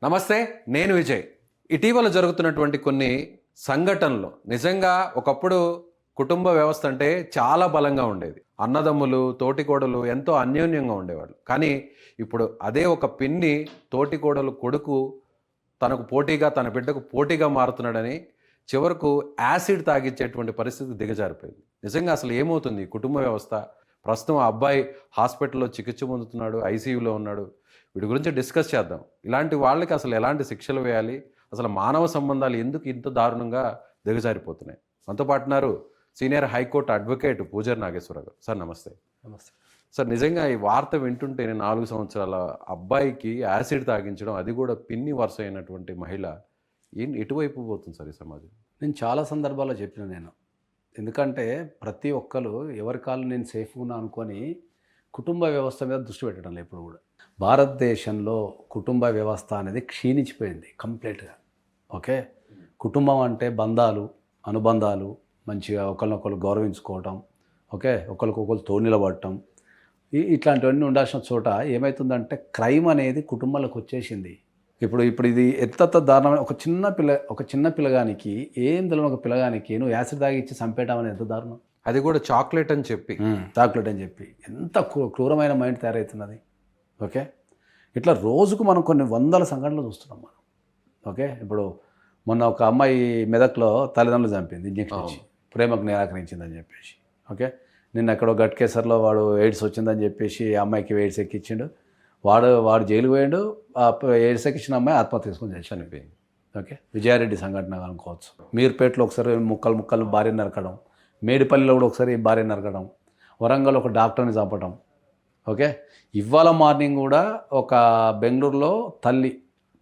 నమస్తే, నేను విజయ్. ఇటీవల జరుగుతున్నటువంటి కొన్ని సంఘటనలు నిజంగా ఒకప్పుడు కుటుంబ వ్యవస్థ అంటే చాలా బలంగా ఉండేది. అన్నదమ్ములు, తోటికోడలు ఎంతో అన్యోన్యంగా ఉండేవాళ్ళు. కానీ ఇప్పుడు అదే ఒక పిన్ని తోటికోడలు కొడుకు తనకు పోటీగా, తన బిడ్డకు పోటీగా మారుతున్నాడని చివరకు యాసిడ్ తాగిచ్చేటువంటి పరిస్థితి దిగజారిపోయింది. నిజంగా అసలు ఏమవుతుంది ఈ కుటుంబ వ్యవస్థ? ప్రస్తుతం ఆ అబ్బాయి హాస్పిటల్లో చికిత్స పొందుతున్నాడు, ఐసీయూలో ఉన్నాడు. వీటి గురించి డిస్కస్ చేద్దాం. ఇలాంటి వాళ్ళకి అసలు ఎలాంటి శిక్షలు వేయాలి, అసలు మానవ సంబంధాలు ఎందుకు ఇంత దారుణంగా దిగజారిపోతున్నాయి? మనతో పాటున్నారు సీనియర్ హైకోర్టు అడ్వకేట్ పూజారి నాగేశ్వరరావు గారు. సార్ నమస్తే. నమస్తే సార్, నిజంగా ఈ వార్త వింటుంటే 4 సంవత్సరాల అబ్బాయికి యాసిడ్ తాగించడం, అది కూడా పిన్ని వరుస అయినటువంటి మహిళ, ఎటువైపు పోతుంది సార్ ఈ సమాజం? నేను చాలా సందర్భాల్లో చెప్పిన ఎందుకంటే ప్రతి ఒక్కరు ఎవరి కాళ్ళు నేను సేఫ్గా ఉన్నా అనుకొని కుటుంబ వ్యవస్థ మీద దృష్టి పెట్టడం లేదు. ఇప్పుడు కూడా భారతదేశంలో కుటుంబ వ్యవస్థ అనేది క్షీణించిపోయింది కంప్లీట్గా. ఓకే, కుటుంబం అంటే బంధాలు, అనుబంధాలు, మంచిగా ఒకరినొకరు గౌరవించుకోవటం, ఓకే, ఒకరికొకరు తోడు నిలబడటం, ఇట్లాంటివన్నీ ఉండాల్సిన చోట ఏమవుతుందంటే క్రైమ్ అనేది కుటుంబాలకు వచ్చేసింది. ఇప్పుడు ఇది ఎంత దారుణమైన ఒక చిన్న పిల్లగానికి, ఏం తెలియని ఒక పిల్లగానికి నువ్వు యాసిడ్ తాగి ఇచ్చి చంపేయడం అనేది ఎంత దారుణం. అది కూడా చాక్లెట్ అని చెప్పి ఎంత క్రూరమైన మైండ్ తయారవుతున్నది. ఓకే, ఇట్లా రోజుకు మనం కొన్ని వందల సంఘటనలు చూస్తున్నాం మనం. ఓకే, ఇప్పుడు మొన్న ఒక అమ్మాయి మెదక్లో తల్లిదండ్రులు చంపింది ఇంజక్షన్ ఇచ్చి, ప్రేమకు నిరాకరించిందని చెప్పేసి. ఓకే, నిన్న ఎక్కడో గట్కేసర్లో వాడు ఎయిడ్స్ వచ్చిందని చెప్పేసి ఆ అమ్మాయికి ఎయిడ్స్ ఎక్కించిండు. వాడు జైలుకు పోయాడు. ఎయిడ్స్ ఎక్కించిన అమ్మాయి ఆత్మహత్య చేసుకుని చనిపోయింది. ఓకే, విజయారెడ్డి సంఘటన అనుకోవచ్చు. మీర్పేటలో ఒకసారి ముక్కలు భార్య నరకడం, మేడిపల్లిలో కూడా ఒకసారి భార్య నరకడం, వరంగల్ ఒక డాక్టర్ని చంపడం. ఓకే, ఇవాళ మార్నింగ్ కూడా ఒక బెంగళూరులో తల్లి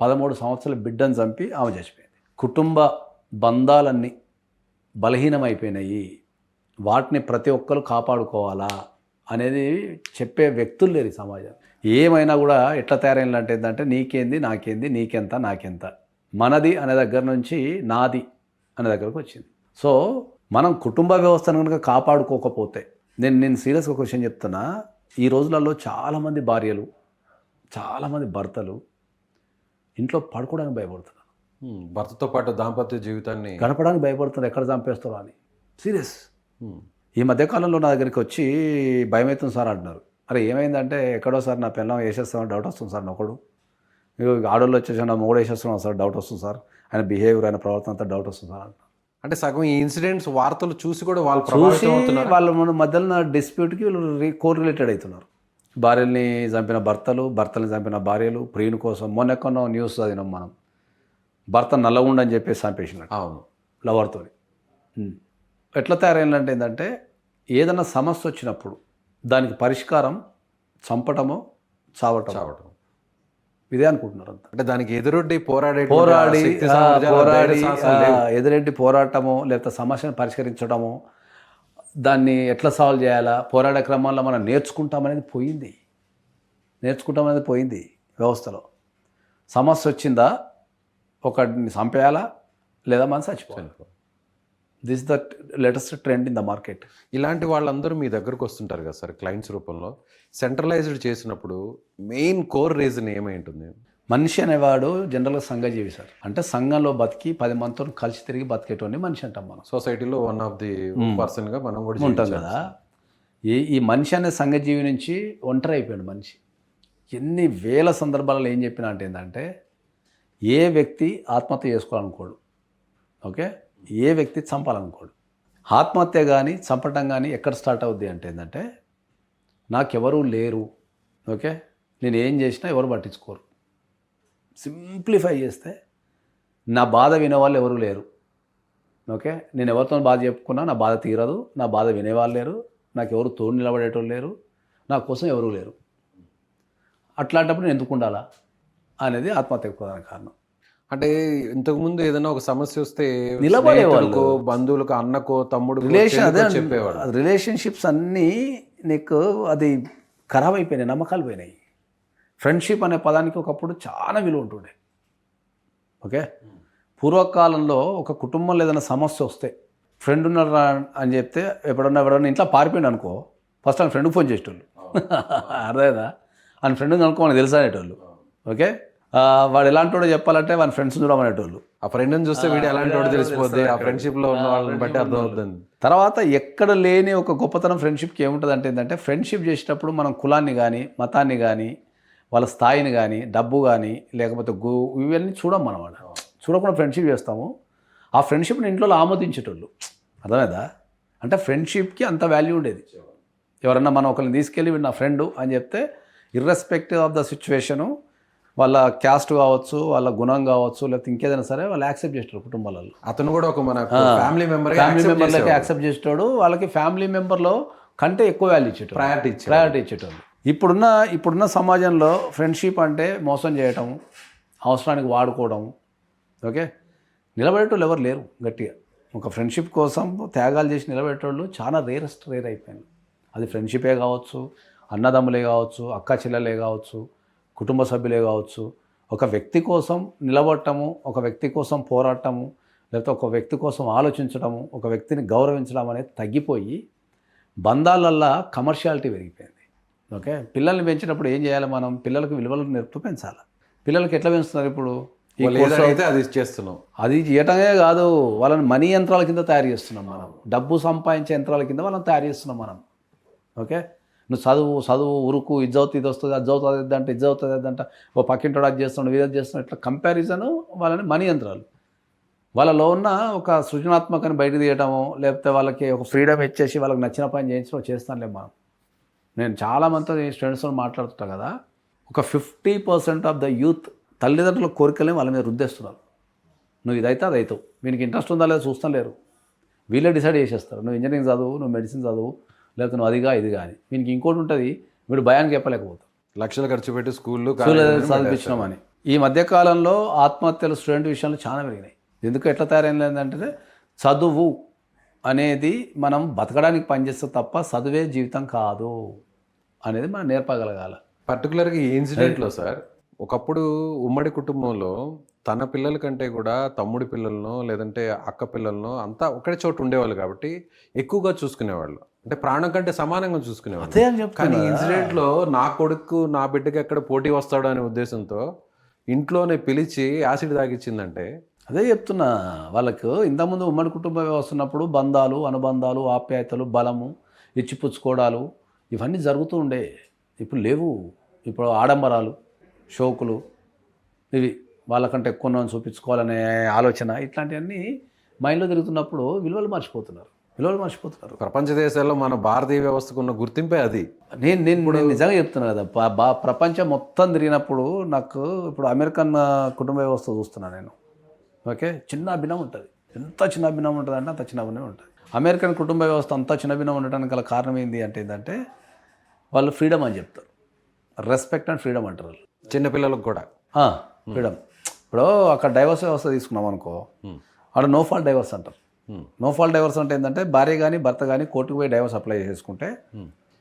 13 సంవత్సరాల బిడ్డను చంపి ఆమె చచ్చిపోయింది. కుటుంబ బంధాలన్నీ బలహీనమైపోయినాయి. వాటిని ప్రతి ఒక్కరు కాపాడుకోవాలా అనేది చెప్పే వ్యక్తులు లేరు ఈ సమాజం. ఏమైనా కూడా ఎట్లా తయారైందంటే ఏంటంటే నీకేంది, నాకేంది, నీకెంత, నాకెంత, మనది అనే దగ్గర నుంచి నాది అనే దగ్గరకు వచ్చింది. సో మనం కుటుంబ వ్యవస్థను కనుక కాపాడుకోకపోతే, నేను సీరియస్గా క్వశ్చన్ చెప్తున్నా, ఈ రోజులలో చాలామంది భార్యలు, చాలామంది భర్తలు ఇంట్లో పడుకోవడానికి భయపడుతున్నారు. భర్తతో పాటు దాంపత్య జీవితాన్ని గడపడానికి భయపడుతున్నారు, ఎక్కడ చంపేస్తారో అని. సీరియస్. ఈ మధ్యకాలంలో నా దగ్గరికి వచ్చి భయం అవుతుంది సార్ అంటున్నారు. అరే ఏమైందంటే, ఎక్కడో సార్ నా పిల్లం వేసేస్తామని డౌట్ వస్తుంది సార్. ఒకడు ఆడోళ్ళు వచ్చేసి నా మూడు వేసేస్తున్నాం సార్, డౌట్ వస్తుంది సార్. ఆయన బిహేవియర్, ఆయన ప్రవర్తన అంతా డౌట్ వస్తుంది సార్ అంటున్నారు. అంటే సగం ఈ ఇన్సిడెంట్స్ వార్తలు చూసి కూడా వాళ్ళ మధ్యలో డిస్ప్యూట్కి వీళ్ళు కోరిలేటెడ్ అవుతున్నారు. భార్యల్ని చంపిన భర్తల్ని చంపిన భార్యలు, ప్రియుని కోసం. మొన్న ఎక్కడో న్యూస్ చదివినాం మనం, భర్త నల్లగుండని చెప్పేసి చంపేసినట్టు. అవును, లవర్తో. ఎట్లా తయారైందంటే ఏంటంటే, ఏదైనా సమస్య వచ్చినప్పుడు దానికి పరిష్కారం చంపటమో చావటం, ఇదే అనుకుంటున్నారు అంతా. అంటే దానికి ఎదురొడ్డి ఎదురెడ్డి పోరాటమో, లేకపోతే సమస్యను పరిష్కరించడమో, దాన్ని ఎట్లా సాల్వ్ చేయాలా, పోరాడే క్రమంలో మనం నేర్చుకుంటామనేది పోయింది వ్యవస్థలో. సమస్య వచ్చిందా ఒకటిని చంపేయాలా, లేదా మనం చచ్చిపోవాలి. This the latest trend in the market. ఇలాంటి వాళ్ళందరూ మీ దగ్గరకు వస్తుంటారు కదా సార్ క్లయింట్స్ రూపంలో. సెంట్రలైజ్డ్ చేసినప్పుడు మెయిన్ కోర్ రీజన్ ఏమై ఉంటుంది? మనిషి అనేవాడు జనరల్గా సంఘజీవి సార్. అంటే సంఘంలో బతికి 10 మందితో కలిసి తిరిగి బతికేటోని మనిషి అంటాం మనం. సొసైటీలో వన్ ఆఫ్ ది పర్సన్గా మనం కూడా ఉంటాం కదా. ఈ మనిషి అనే సంఘజీవి నుంచి ఒంటరి అయిపోయాడు మనిషి. ఎన్ని వేల సందర్భాలలో ఏం చెప్పినా అంటే ఏంటంటే, ఏ వ్యక్తి ఆత్మహత్య చేసుకోవాలనుకోడు. ఓకే, ఏ వ్యక్తి చంపాలనుకోడు. ఆత్మహత్య కానీ చంపటం కానీ ఎక్కడ స్టార్ట్ అవుద్ది అంటే ఏంటంటే, నాకెవరూ లేరు. ఓకే, నేను ఏం చేసినా ఎవరు పట్టించుకోరు. సింప్లిఫై చేస్తే, నా బాధ వినేవాళ్ళు ఎవరు లేరు. ఓకే, నేను ఎవరితో బాధ చెప్పుకున్నా నా బాధ తీరదు, నా బాధ వినేవాళ్ళు లేరు, నాకు ఎవరు తోడు నిలబడేటోళ్ళు లేరు, నా కోసం ఎవరూ లేరు. అట్లాంటప్పుడు నేను ఎందుకు ఉండాలా అనేది ఆత్మహత్యకు ప్రధాన కారణం. అంటే ఇంతకుముందు ఏదైనా ఒక సమస్య వస్తే నిలబడేవాళ్ళు, బంధువులకు, అన్నకో, తమ్ముడు చెప్పేవాడు. రిలేషన్షిప్స్ అన్నీ నీకు అది ఖరాబ్ అయిపోయినాయి, నమ్మకాలు పోయినాయి. ఫ్రెండ్షిప్ అనే పదానికి ఒకప్పుడు చాలా విలువ ఉంటుండే. ఓకే, పూర్వకాలంలో ఒక కుటుంబంలో ఏదైనా సమస్య వస్తే ఫ్రెండ్ ఉన్నారా అని చెప్తే, ఎవడన్నా ఇంట్లో పారిపోయింది అనుకో, ఫస్ట్ ఆయన ఫ్రెండ్కి ఫోన్ చేసేటోళ్ళు. అర్థమైందా? ఆయన ఫ్రెండ్ని అనుకో మనకు తెలుసు అనేటోళ్ళు. ఓకే, వాడు ఎలాంటి చెప్పాలంటే వాడి ఫ్రెండ్స్ చూడమనేటోళ్ళు. ఆ ఫ్రెండ్ని చూస్తే వీడు ఎలాంటి వాడు తెలిసిపోద్ది, ఆ ఫ్రెండ్షిప్లో ఉన్న వాళ్ళని బట్టి అర్థమవుతుంది. తర్వాత ఎక్కడ లేని ఒక గొప్పతనం ఫ్రెండ్షిప్కి ఏముంటుంది అంటే ఏంటంటే, ఫ్రెండ్షిప్ చేసేటప్పుడు మనం కులాన్ని కానీ మతాన్ని కానీ వాళ్ళ స్థాయిని కానీ డబ్బు కానీ లేకపోతే ఇవన్నీ చూడం మనం. వాడు చూడకుండా ఫ్రెండ్షిప్ చేస్తాము. ఆ ఫ్రెండ్షిప్ని ఇంట్లో ఆమోదించేటోళ్ళు. అర్థమైందా? అంటే ఫ్రెండ్షిప్కి అంత వాల్యూ ఉండేది. ఎవరన్నా మనం ఒకరిని తీసుకెళ్ళి వీడు నా ఫ్రెండు అని చెప్తే ఇర్రెస్పెక్టివ్ ఆఫ్ ద సిచ్యువేషను, వాళ్ళ క్యాస్ట్ కావచ్చు, వాళ్ళ గుణం కావచ్చు, లేకపోతే ఇంకేదైనా సరే వాళ్ళు యాక్సెప్ట్ చేస్తారు కుటుంబాలలో. అతను కూడా ఒక మన ఫ్యామిలీ మెంబర్లకి యాక్సెప్ట్ చేసేటాడు. వాళ్ళకి ఫ్యామిలీ మెంబర్లో కంటే ఎక్కువ వాల్యూ ఇచ్చేటాడు, ప్రయారిటీ ఇచ్చేటాడు. ఇప్పుడున్న సమాజంలో ఫ్రెండ్షిప్ అంటే మోసం చేయటము, అవసరానికి వాడుకోవడం. ఓకే, నిలబడేటోళ్ళు ఎవరు లేరు గట్టిగా. ఒక ఫ్రెండ్షిప్ కోసం త్యాగాలు చేసి నిలబెట్టేవాళ్ళు చాలా రేర్ అయిపోయింది. అది ఫ్రెండ్షిపే కావచ్చు, అన్నదమ్ములే కావచ్చు, అక్క చెల్లెలే కావచ్చు, కుటుంబ సభ్యులే కావచ్చు. ఒక వ్యక్తి కోసం నిలబడటము, ఒక వ్యక్తి కోసం పోరాటము, లేకపోతే ఒక వ్యక్తి కోసం ఆలోచించడము, ఒక వ్యక్తిని గౌరవించడం అనేది తగ్గిపోయి బంధాలల్లో కమర్షియాలిటీ పెరిగిపోయింది. ఓకే, పిల్లల్ని పెంచినప్పుడు ఏం చేయాలి మనం? పిల్లలకు విలువలు నేర్పుతూ పెంచాలి. పిల్లలకి ఎట్లా పెంచుతున్నారు ఇప్పుడు? అయితే అది చేస్తున్నాం. అది చేయటమే కాదు, వాళ్ళని మనీ యంత్రాల కింద తయారు చేస్తున్నాం మనం. డబ్బు సంపాదించే యంత్రాల కింద వాళ్ళని తయారు చేస్తున్నాం మనం. ఓకే, నువ్వు చదువు ఉరుకు, ఇది అవుతుంది, ఇది వస్తుంది, అది అవుతుంది అంటే ఇది అవుతుంది అదంట, ఓ పక్కింటోడు అది చేస్తున్నాడు, ఇది చేస్తున్నాడు, ఇట్లా కంపారిజను వాళ్ళని మనీ యంత్రాలు. వాళ్ళలో ఉన్న ఒక సృజనాత్మకని బయట తీయటము, లేకపోతే వాళ్ళకి ఒక ఫ్రీడమ్ ఇచ్చేసి వాళ్ళకి నచ్చిన పని చేయించడం చేస్తానులే మనం. నేను చాలామందితో స్టూడెంట్స్తో మాట్లాడుతుంటా కదా, ఒక 50% ఆఫ్ ద యూత్ తల్లిదండ్రుల కోరికలే వాళ్ళ మీద రుద్దేస్తున్నారు. నువ్వు ఇదైతే అది అవుతావు, వీనికి ఇంట్రెస్ట్ ఉందా లేదా చూస్తాం లేరు. వీళ్ళే డిసైడ్ చేసేస్తారు, నువ్వు ఇంజనీరింగ్ చదువు, నువ్వు మెడిసిన్ చదువు, లేకపోతే నువ్వు అదిగా ఇది కానీ. వీనికి ఇంకోటి ఉంటుంది, వీడు భయానికి చెప్పలేకపోతావు. లక్షలు ఖర్చు పెట్టి స్కూల్లో చదివించినామని. ఈ మధ్యకాలంలో ఆత్మహత్యలు స్టూడెంట్ విషయంలో చాలా పెరిగినాయి. ఎందుకు ఎట్లా తయారైందంటే, చదువు అనేది మనం బతకడానికి పనిచేస్తే తప్ప చదువే జీవితం కాదు అనేది మనం నేర్పగలగాలి. పర్టికులర్గా ఈ ఇన్సిడెంట్లో సార్, ఒకప్పుడు ఉమ్మడి కుటుంబంలో తన పిల్లల కంటే కూడా తమ్ముడి పిల్లలను లేదంటే అక్క పిల్లలను అంతా ఒకటే చోటు ఉండేవాళ్ళు కాబట్టి ఎక్కువగా చూసుకునేవాళ్ళు. అంటే ప్రాణం కంటే సమానంగా చూసుకునేవాళ్ళు. అదే అని చెప్తాను. కానీ ఇన్సిడెంట్లో నా కొడుకు నా బిడ్డకి ఎక్కడ పోటీ వస్తాడు అనే ఉద్దేశంతో ఇంట్లోనే పిలిచి యాసిడ్ తాగిచ్చిందంటే, అదే చెప్తున్నా. వాళ్ళకు ఇంతకుముందు ఉమ్మడి కుటుంబ వ్యవస్థ ఉన్నప్పుడు బంధాలు, అనుబంధాలు, ఆప్యాయతలు, బలము, ఇచ్చిపుచ్చుకోవడాలు ఇవన్నీ జరుగుతూ ఉండే. ఇప్పుడు లేవు. ఇప్పుడు ఆడంబరాలు, షోకులు, ఇవి వాళ్ళకంటే ఎక్కువ చూపించుకోవాలనే ఆలోచన, ఇట్లాంటివన్నీ మైండ్లో తిరుగుతున్నప్పుడు విలువలు మర్చిపోతున్నారు. ప్రపంచ దేశాల్లో మన భారతీయ వ్యవస్థకు ఉన్న గుర్తింపే అది. నేను నిజంగా చెప్తున్నా కదా, ప్రపంచం మొత్తం తిరిగినప్పుడు నాకు ఇప్పుడు అమెరికన్ కుటుంబ వ్యవస్థ చూస్తున్నా నేను. ఓకే, చిన్న భిన్నం ఉంటుంది. ఎంత చిన్న భిన్నం ఉంటుంది అంటే అంత చిన్న భిన్నం ఉంటుంది. అమెరికన్ కుటుంబ వ్యవస్థ అంతా చిన్న భిన్నం ఉండడానికి గల కారణం ఏంటంటే వాళ్ళు ఫ్రీడమ్ అని చెప్తారు. రెస్పెక్ట్ అండ్ ఫ్రీడమ్ అంటారు వాళ్ళు. చిన్నపిల్లలకు కూడా ఫ్రీడమ్. ఇప్పుడు అక్కడ డైవర్స్ వ్యవస్థ తీసుకున్నాం అనుకో, అక్కడ నో ఫాల్ట్ డైవర్స్ అంటారు. నో ఫాల్ట్ డైవర్స్ అంటే ఏంటంటే భార్య కానీ భర్త కానీ కోర్టుకు పోయి డైవర్స్ అప్లై చేసుకుంటే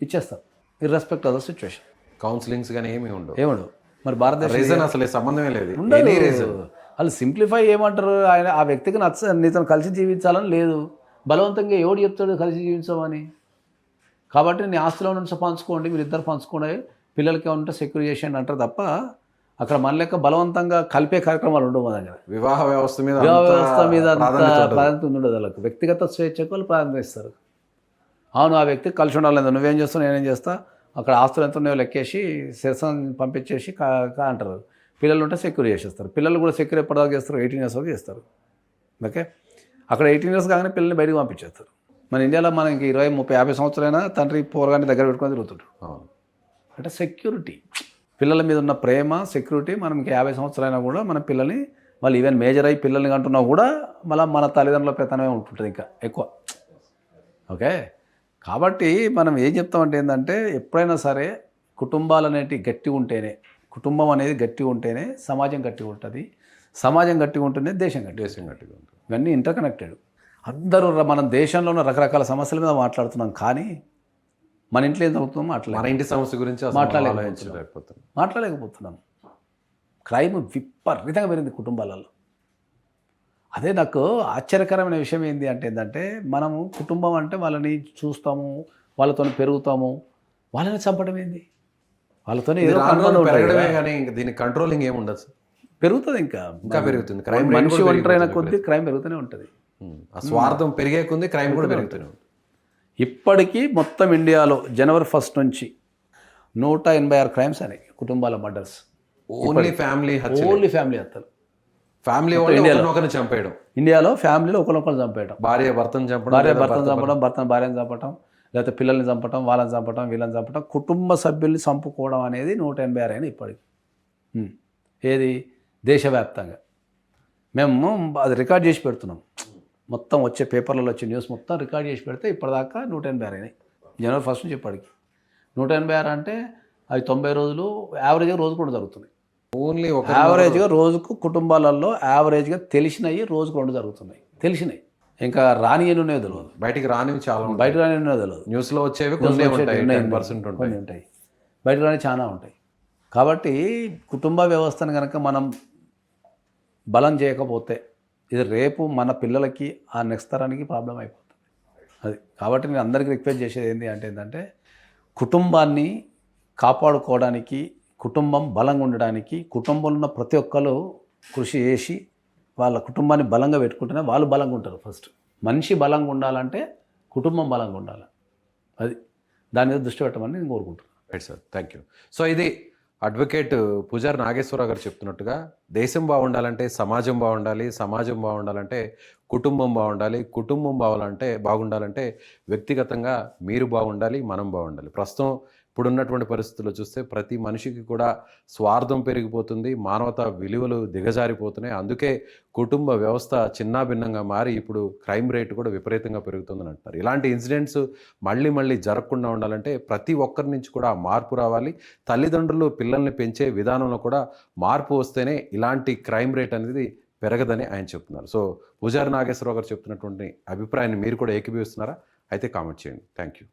ఇచ్చేస్తారు, ఇర్రెస్పెక్ట్ ఆఫ్ ద సిచ్యువేషన్. కౌన్సిలింగ్స్ కానీ ఏమీ ఉండవు. మరి భారతదేశం రీజన్ అసలు సంబంధమే లేదు. వాళ్ళు సింప్లిఫై ఏమంటారు, ఆయన ఆ వ్యక్తికి నీతో కలిసి జీవించాలని లేదు. బలవంతంగా ఎవడు చెప్తాడు కలిసి జీవించమని? కాబట్టి నీ ఆస్తిలో నుంచి పంచుకోండి, మీరు ఇద్దరు పంచుకోండి, పిల్లలకి ఏమంటే సెక్యూర్ చేసేయండి అంటారు తప్ప అక్కడ మన లెక్క బలవంతంగా కలిపే కార్యక్రమాలు ఉండవు మన దగ్గర. వివాహ వ్యవస్థ మీద ప్రాధాన్యత ఉండదు. వాళ్ళకు వ్యక్తిగత స్వేచ్ఛకు వాళ్ళు ప్రాధాన్యత ఇస్తారు. అవును, ఆ వ్యక్తికి కలిసి ఉండాలి, నువ్వేం చేస్తావు నేనేం చేస్తా, అక్కడ ఆస్తులు ఎంత ఉన్నాయో లెక్కేసి శిరసను పంపించేసి అంటారు. పిల్లలు ఉంటే సెక్యూర్ చేసేస్తారు. పిల్లలు కూడా సెక్యూర్ ఎప్పటిదాకా చేస్తారు, 18 years వరకు చేస్తారు. ఓకే, అక్కడ 18 years కాగానే పిల్లల్ని బయటకు పంపించేస్తారు. మన ఇండియాలో మనకి 20, 30, 50 సంవత్సరాలైనా తండ్రి పోరగాన్ని దగ్గర పెట్టుకొని తిరుగుతుంటారు. అంటే సెక్యూరిటీ, పిల్లల మీద ఉన్న ప్రేమ, సెక్యూరిటీ. మనకి 50 సంవత్సరాలైనా కూడా మన పిల్లల్ని వాళ్ళు ఈవెన్ మేజర్ అయ్యి పిల్లల్ని కంటున్నా కూడా మళ్ళీ మన తల్లిదండ్రుల పెత్తనమే ఉంటుంటుంది ఇంకా ఎక్కువ. ఓకే, కాబట్టి మనం ఏం చెప్తామంటే ఏంటంటే ఎప్పుడైనా సరే కుటుంబాలు అనేటివి గట్టి ఉంటేనే, కుటుంబం అనేది గట్టి ఉంటేనే సమాజం గట్టిగా ఉంటుంది, సమాజం గట్టిగా ఉంటేనే దేశం గట్టిగా ఉంటుంది. ఇవన్నీ ఇంటర్కనెక్టెడ్. అందరూ మన దేశంలో ఉన్న రకరకాల సమస్యల మీద మాట్లాడుతున్నాం, కానీ మన ఇంట్లో ఏం జరుగుతుందో మన ఇంటి సమస్య గురించి మాట్లాడలేకపోతున్నాం. క్రైమ్ విపరీతంగా పెరిగింది కుటుంబాలలో. అదే నాకు ఆశ్చర్యకరమైన విషయం ఏంటంటే మనము కుటుంబం అంటే వాళ్ళని చూస్తాము, వాళ్ళతో పెరుగుతాము, వాళ్ళని చంపడం ఏంది, వాళ్ళతోనే పెరగడమే కానీ దీనికి కంట్రోలింగ్ ఏముండదు. పెరుగుతుంది ఇంకా ఇంకా పెరుగుతుంది. క్రైమ్ రేట్ మనిషి కూడా ఒంటరైన పెరిగిపోతుంది. కొద్దీ క్రైమ్ పెరుగుతూనే ఉంటుంది. ఆ స్వార్థం పెరిగే కొంది క్రైమ్ కూడా పెరుగుతూనే ఉంది. ఇప్పటికీ మొత్తం ఇండియాలో జనవరి 1 నుంచి 186 క్రైమ్స్ అనేవి, కుటుంబాల మర్డర్స్. ఓన్లీ ఫ్యామిలీ హత్య, ఓన్లీ ఫ్యామిలీ హత్యలు. ఫ్యామిలీ వాళ్ళు ఒకరిని చంపేయడం, ఇండియాలో ఫ్యామిలీలో ఒకరినొకరు చంపేయడం, భార్య భర్తను చంపడం, భార్య భర్తను చంపడం, భర్తను భార్యను చంపడం, లేకపోతే పిల్లల్ని చంపడం, వాళ్ళని చంపడం, వీళ్ళని చంపడం, కుటుంబ సభ్యుల్ని చంపుకోవడం అనేది 186 అయినా ఇప్పటికి. ఏది దేశవ్యాప్తంగా మేము అది రికార్డ్ చేసి పెడుతున్నాం. మొత్తం వచ్చే పేపర్లలో వచ్చే న్యూస్ మొత్తం రికార్డ్ చేసి పెడితే ఇప్పటిదాకా 186 అయినాయి జనవరి 1 నుంచి ఇప్పటికి. 186 అంటే అవి 90 రోజులు యావరేజ్గా రోజు కూడా జరుగుతుంది. ఓన్లీ ఒక యావరేజ్గా రోజుకు కుటుంబాలలో యావరేజ్గా తెలిసినవి రోజుకు 2 జరుగుతున్నాయి. తెలిసినవి ఇంకా రాని ఎన్ని ఉన్నాయో తెలియదు, బయటికి రానివి చాలా ఉంటాయి. బయట రాని ఉన్నాయో తెలియదు. న్యూస్ లో వచ్చేవి కొన్ని ఉంటాయి, 10% ఉంటాయి. కొన్ని ఉంటాయి, బయట రాని చాలా ఉంటాయి. కాబట్టి కుటుంబ వ్యవస్థను కనుక మనం బలం చేయకపోతే ఇది రేపు మన పిల్లలకి ఆ నెక్స్ట్ తరానికి ప్రాబ్లం అయిపోతుంది. అది కాబట్టి నేను అందరికీ రిక్వెస్ట్ చేసేది ఏంటంటే కుటుంబాన్ని కాపాడుకోవడానికి, కుటుంబం బలంగా ఉండడానికి కుటుంబంలో ఉన్న ప్రతి ఒక్కరు కృషి చేసి వాళ్ళ కుటుంబాన్ని బలంగా పెట్టుకుంటేనే వాళ్ళు బలంగా ఉంటారు. ఫస్ట్ మనిషి బలంగా ఉండాలంటే కుటుంబం బలంగా ఉండాలి. అది దాని మీద దృష్టి పెట్టమని నేను కోరుకుంటున్నాను. Right sir, thank you. So ఇది అడ్వకేట్ పూజారి నాగేశ్వరరావు గారు చెప్తున్నట్టుగా దేశం బాగుండాలంటే సమాజం బాగుండాలి, సమాజం బాగుండాలంటే కుటుంబం బాగుండాలి, కుటుంబం బాగుండాలంటే వ్యక్తిగతంగా మీరు బాగుండాలి, మనం బాగుండాలి. ప్రస్తుతం ఇప్పుడున్నటువంటి పరిస్థితుల్లో చూస్తే ప్రతి మనిషికి కూడా స్వార్థం పెరిగిపోతుంది, మానవతా విలువలు దిగజారిపోతున్నాయి. అందుకే కుటుంబ వ్యవస్థ చిన్నాభిన్నంగా మారి ఇప్పుడు క్రైమ్ రేట్ కూడా విపరీతంగా పెరుగుతుందని అంటున్నారు. ఇలాంటి ఇన్సిడెంట్స్ మళ్ళీ జరగకుండా ఉండాలంటే ప్రతి ఒక్కరి నుంచి కూడా మార్పు రావాలి. తల్లిదండ్రులు పిల్లల్ని పెంచే విధానంలో కూడా మార్పు వస్తేనే ఇలాంటి క్రైమ్ రేట్ అనేది పెరగదని ఆయన చెప్తున్నారు. సో పూజారి నాగేశ్వరరావు గారు చెప్తున్నటువంటి అభిప్రాయాన్ని మీరు కూడా ఏకీభవిస్తున్నారా? అయితే కామెంట్ చేయండి. Thank you.